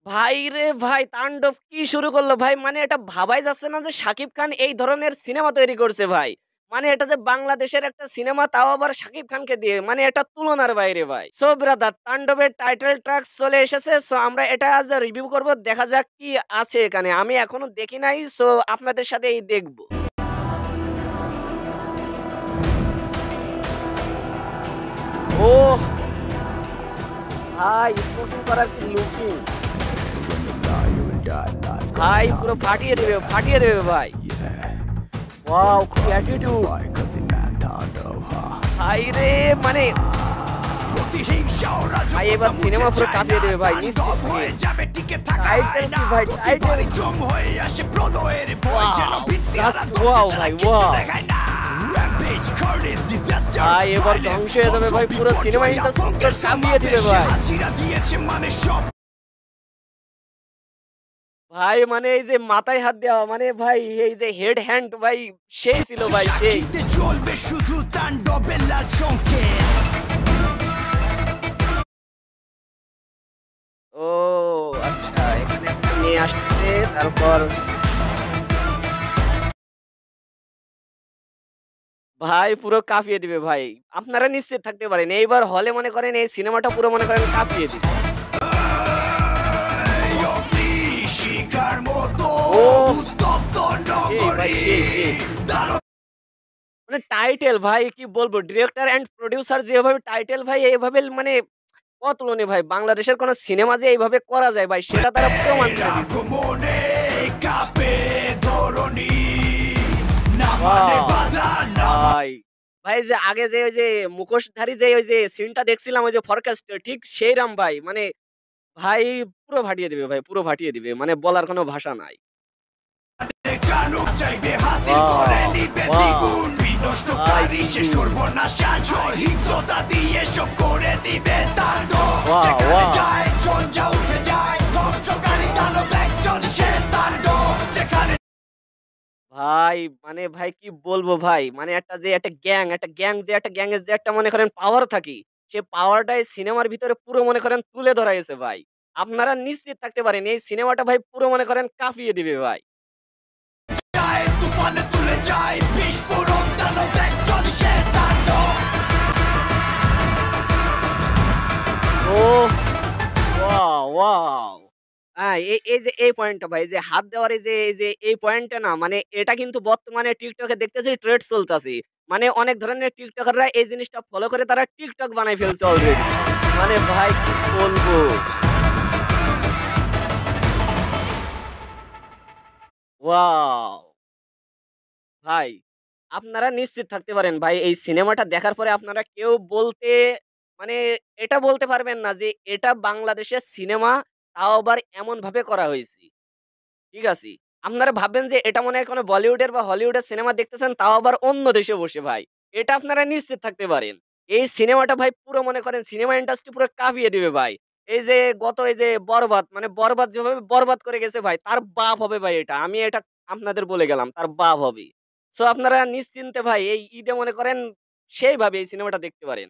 ভাই রে ভাই! তাণ্ডব কি শুরু করলো ভাই! মানে এটা ভাবাই যাচ্ছে না যে শাকিব খান এই ধরনের সিনেমা তৈরি করছে ভাই। মানে এটা যে বাংলাদেশের একটা সিনেমা তাও আবার শাকিব খানকে দিয়ে। মানে এটা তুলনার বাইরে ভাই। সো ব্রাদার তাণ্ডবের টাইটেল ট্র্যাক চলে এসেছে। সো আমরা এটা আজ রিভিউ করব। দেখা যাক কি আছে এখানে। আমি এখনো দেখি নাই। সো আপনাদের সাথেই দেখব। ওহ! ভাই স্মোকিং করার কি লুকিং। ভাই পুরো ফাটিয়ে দেবে ভাই। ওয়াও! কি অ্যাটিটিউড। ভাইরে মানে ভাই এবার সিনেমা পুরো কাঁপিয়ে দেবে ভাই নিশ্চিত থাকেন। টাইটেল কি ভাই টাইটেল কি? ওয়াও! জাস্ট ওয়াও ভাই ওয়াও! ভাই এবার ধ্বংস হয়ে যাবে ভাই পুরো সিনেমা ইন্ডাস্ট্রি পুরো কাঁপিয়ে দিবে ভাই। ভাই মানে এই যে মাথায় হাত দেওয়া মানে ভাই এই যে হেড হ্যান্ড ভাই সেই ছিল ভাই সেই। চলবে শুধু তাণ্ডবের লাল সংকেত। ও আচ্ছা এখানে একটা মেয়ে আসছে তারপর ভাই পুরো কাঁপিয়ে দিবে ভাই। আপনারা নিশ্চিত থাকতে পারেন। এইবার হলে মনে করেন এই সিনেমাটা পুরো মনে করেন কাঁপিয়ে দিবে। শিকার মতো ওহ! উত্তপ্ত সেই ভাই নগরী। সেই। মানে টাইটেল ভাই কি বলবো ডিরেক্টর অ্যান্ড প্রোডিউসার যেভাবে টাইটেল ভাই এভাবে মানে অতুলনীয় ভাই। বাংলাদেশের কোন সিনেমা যে এইভাবে করা যায় ভাই সেটা তারা প্রমাণ করে দিছে। আগমনে কাঁপে ধরণী, না মানে ওয়াও! বাধা না ভাই, ভাই যে আগে যে ওই যে মুখোশধারী যে ওই যে সিনটা দেখছিলাম ওই যে ফরকাস্ট ঠিক সেইরাম ভাই। মানে ভাই পুরো ফাটিয়ে দিবে ভাই, পুরো ফাটিয়ে দিবে। মানে বলার কোনো ভাষা নাই। মানে কানু চাইবে হাসিল করে ওয়াও! নিবে ওয়াও! দ্বিগুণ, ভাই বিনষ্টকারী কি সে জোস! সর্বনাশা সহিংসতা দিয়ে সব করে দিবে তাণ্ডব। ওয়াও! যেখানে ওয়াও! যায় ঝঞ্ঝা উঠে যায়, ধ্বংসকারী দানব একজন সে তাণ্ডব। যেখানে ভাই মানে ভাই কি বলবো ভাই? মানে একটা গ্যাং যে একটা গ্যাংয়ের যে একটা মনে করেন পাওয়ার থাকি, সে পাওয়ারটাই সিনেমার ভিতরে পুরো মনে করেন তুলে ধরা হইছে ভাই। আপনারা নিশ্চিত থাকতে পারেন এই সিনেমাটা ভাই পুরো মনে করেন কাঁপিয়ে দিবে ভাই। যায় তুফানে তুলে যায় বিস্ফোরণ, দানব একজন সে তাণ্ডব। ওহ! ওয়াও! ওয়াও! এই যে এই পয়েন্টটা ভাই, এই যে হাত দেওয়ার এই যে এই পয়েন্টটা না মানে এটা কিন্তু বর্তমানে টিকটকে দেখতেছি ট্রেন্ড চলতাছে। মানে অনেক ধরনের টিকটকাররা এই জিনিসটা ফলো করে তারা টিকটক বানায় ফেলছে অলরেডি। মানে ভাই কি বলবো? ওয়াও! ভাই আপনারা নিশ্চিত থাকতে পারেন ভাই এই সিনেমাটা দেখার পরে আপনারা কেউ বলতে মানে এটা বলতে পারবেন না যে এটা বাংলাদেশের সিনেমা তাও আবার এমনভাবে করা হইছে। ঠিক আছে? আপনারা ভাববেন যে এটা মনে হয় কোনো বলিউডের বা হলিউডের সিনেমা দেখতেছেন তাও আবার অন্য দেশে বসে ভাই। এটা আপনারা নিশ্চিত থাকতে পারেন। এই সিনেমাটা ভাই পুরো মনে করেন সিনেমা ইন্ডাস্ট্রি পুরো কাঁপিয়ে দিবে ভাই। এই যে গত এই যে 'বরবাদ' মানে 'বরবাদ' যেভাবে বরবাদ করে গেছে ভাই তার বাপ হবে ভাই এটা। আমি এটা আপনাদের বলে গেলাম তার বাপ হবে। সো আপনারা নিশ্চিন্তে ভাই এই ঈদে মনে করেন সেইভাবে এই সিনেমাটা দেখতে পারেন।